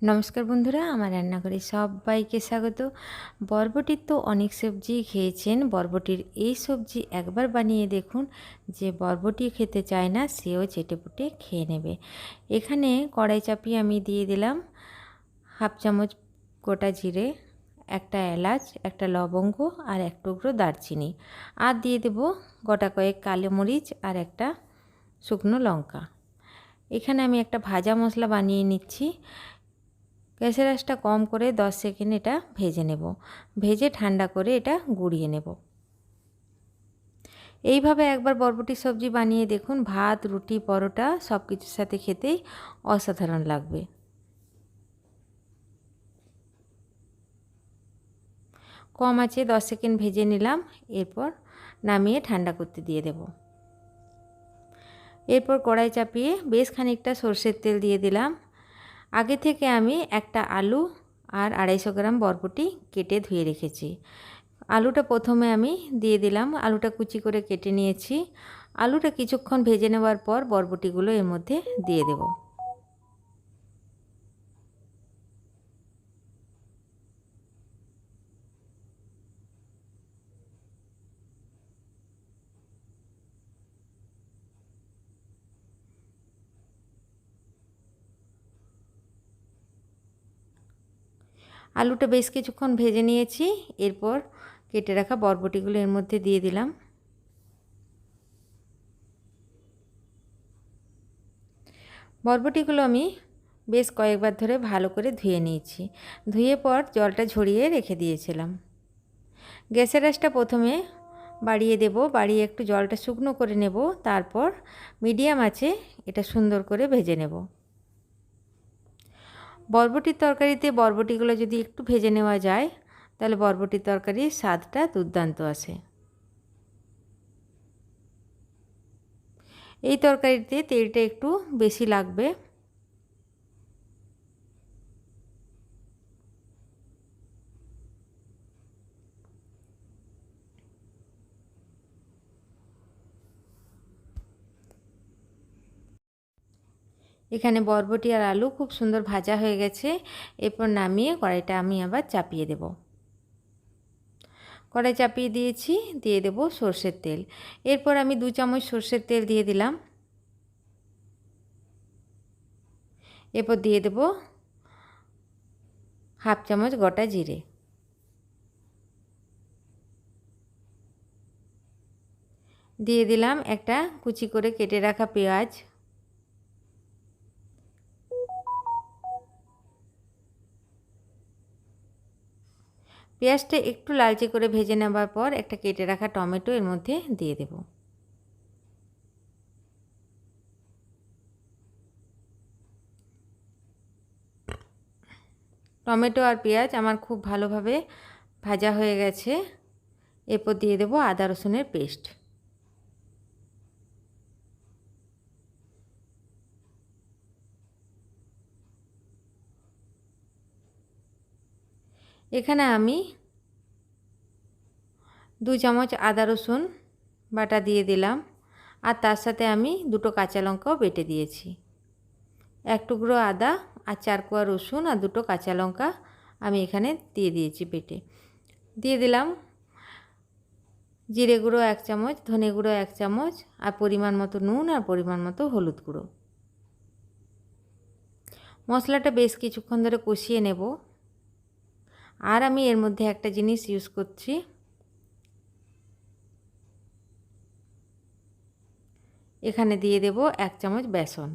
নমস্কার বন্ধুরা, আমার রান্নাঘরে সবাইকে স্বাগত। বরবটির তো অনেক সবজি খেয়েছেন, বরবটির এই সবজি একবার বানিয়ে দেখুন। যে বরবটি খেতে চায় না সেও চেটেপুটে খেয়ে নেবে। এখানে কড়াই চাপিয়ে আমি দিয়ে দিলাম হাফ চামচ গোটা জিরে, একটা এলাচ, একটা লবঙ্গ আর এক টুকরো দারচিনি, আর দিয়ে দেব গোটা কয়েক কালো মরিচ আর একটা শুকনো লঙ্কা। এখানে আমি একটা ভাজা মশলা বানিয়ে নিচ্ছি। গ্যাসের আঁচটা কম করে 10 সেকেন্ড এটা ভেজে নেব। ভেজে ঠান্ডা করে এটা গুঁড়িয়ে নেব। এইভাবে একবার বরবটির সবজি বানিয়ে দেখুন, ভাত, রুটি, পরোটা সব কিছুর সাথে খেতেই অসাধারণ লাগবে। কম আঁচে 10 সেকেন্ড ভেজে নিলাম। এরপর নামিয়ে ঠান্ডা করতে দিয়ে দেব। এরপর কড়াই চাপিয়ে বেশ খানিকটা সরষের তেল দিয়ে দিলাম। আগে থেকে আমি একটা আলু আর 250 গ্রাম বরবটি কেটে ধুয়ে রেখেছি। আলুটা প্রথমে আমি দিয়ে দিলাম। আলুটা কুচি করে কেটে নিয়েছি। আলুটা কিছুক্ষণ ভেজে নেওয়ার পর বরবটিগুলো এর মধ্যে দিয়ে দেব। আলুটা বেশ কিছুক্ষণ ভেজে নিয়েছি। এরপর কেটে রাখা বরবটিগুলো এর মধ্যে দিয়ে দিলাম। বরবটিগুলো আমি বেশ কয়েকবার ধরে ভালো করে ধুয়ে নিয়েছি। ধুয়ে পর জলটা ঝরিয়ে রেখে দিয়েছিলাম। গ্যাসের আঁচটা প্রথমে বাড়িয়ে দেব, বাড়িয়ে একটু জলটা শুকনো করে নেব। তারপর মিডিয়াম আঁচে এটা সুন্দর করে ভেজে নেব। বরবটির তরকারিতে বরবটিগুলো যদি একটু ভেজে নেওয়া যায় তাহলে বরবটির তরকারির স্বাদটা দুর্দান্ত আসে। এই তরকারিতে তেলটা একটু বেশি লাগবে। এখানে বরবটি আর আলু খুব সুন্দর ভাজা হয়ে গেছে। এরপর নামিয়ে কড়াইটা আমি আবার চাপিয়ে দেব। কড়াই চাপিয়ে দিয়েছি, দিয়ে দেব সর্ষের তেল। এরপর আমি 2 চামচ সর্ষের তেল দিয়ে দিলাম। এরপর দিয়ে দেব হাফ চামচ গোটা জিরে। দিয়ে দিলাম একটা কুচি করে কেটে রাখা পেঁয়াজ। পেঁয়াজটা একটু লালচে করে ভেজে নেওয়ার পর একটা কেটে রাখা টমেটো এর মধ্যে দিয়ে দেব। টমেটো আর পেঁয়াজ আমার খুব ভালোভাবে ভাজা হয়ে গেছে। এরপর দিয়ে দেব আদা রসুনের পেস্ট। এখানে আমি 2 চামচ আদা রসুন বাটা দিয়ে দিলাম, আর তার সাথে আমি 2টো কাঁচা লঙ্কাও বেটে দিয়েছি। এক টুকরো আদা আর 4 কোয়া রসুন আর 2টো কাঁচা লঙ্কা আমি এখানে দিয়ে দিয়েছি বেটে। দিয়ে দিলাম জিরে গুঁড়ো 1 চামচ, ধনে গুঁড়ো 1 চামচ, আর পরিমাণ মতো নুন আর পরিমাণ মতো হলুদ গুঁড়ো। মশলাটা বেশ কিছুক্ষণ ধরে কষিয়ে নেব। আর আমি এর মধ্যে একটা জিনিস ইউজ করছি। এখানে দিয়ে দেব 1 চামচ বেসন।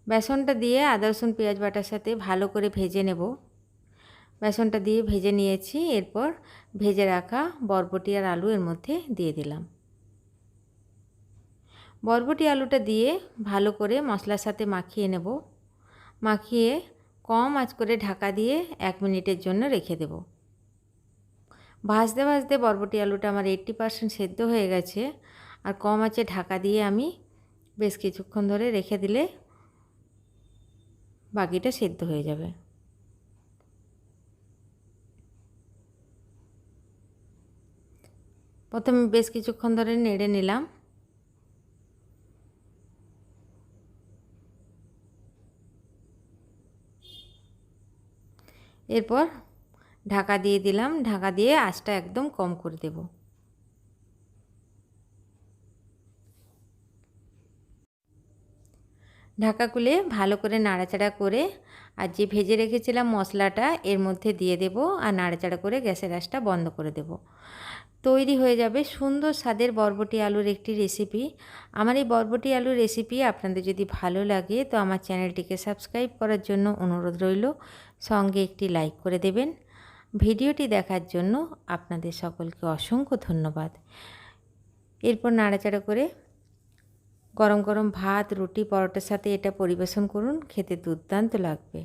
বেসনটা দিয়ে আদা রসুন পেঁয়াজ বাটার সাথে ভালো করে ভেজে নেব। বেসনটা দিয়ে ভেজে নিয়েছি। এরপর ভেজে রাখা বরবটি আর আলু এর মধ্যে দিয়ে দিলাম। বরবটি আলুটা দিয়ে ভালো করে মশলার সাথে মাখিয়ে নেব। মাখিয়ে কম আঁচ করে ঢাকা দিয়ে 1 মিনিটের জন্য রেখে দেব। ভাজতে ভাজতে বরবটি আলুটা আমার 80% সেদ্ধ হয়ে গেছে। আর কম আঁচে ঢাকা দিয়ে আমি বেশ কিছুক্ষণ ধরে রেখে দিলে বাকিটা সেদ্ধ হয়ে যাবে। প্রথমে বেশ কিছুক্ষণ ধরে নেড়ে নিলাম। এরপর ঢাকা দিয়ে দিলাম, ঢাকা দিয়ে আঁচটা একদম কম করে দেব। ঢাকা খুলে ভালো করে নাড়াচাড়া করে আর যে ভেজে রেখেছিলাম মশলাটা এর মধ্যে দিয়ে দেব আর নাড়াচাড়া করে গ্যাসের আঁচটা বন্ধ করে দেব। তৈরি হয়ে যাবে সুন্দর স্বাদের বরবটি আলুর একটি রেসিপি। আমার এই বরবটি আলুর রেসিপি আপনাদের যদি ভালো লাগে তো আমার চ্যানেলটিকে সাবস্ক্রাইব করার জন্য অনুরোধ রইল, সঙ্গে একটি লাইক করে দেবেন। ভিডিওটি দেখার জন্য আপনাদের সকলকে অসংখ্য ধন্যবাদ। এরপর নাড়াচাড়া করে গরম গরম ভাত, রুটি, পরোটার সাথে এটা পরিবেশন করুন, খেতে দুর্দান্ত লাগবে।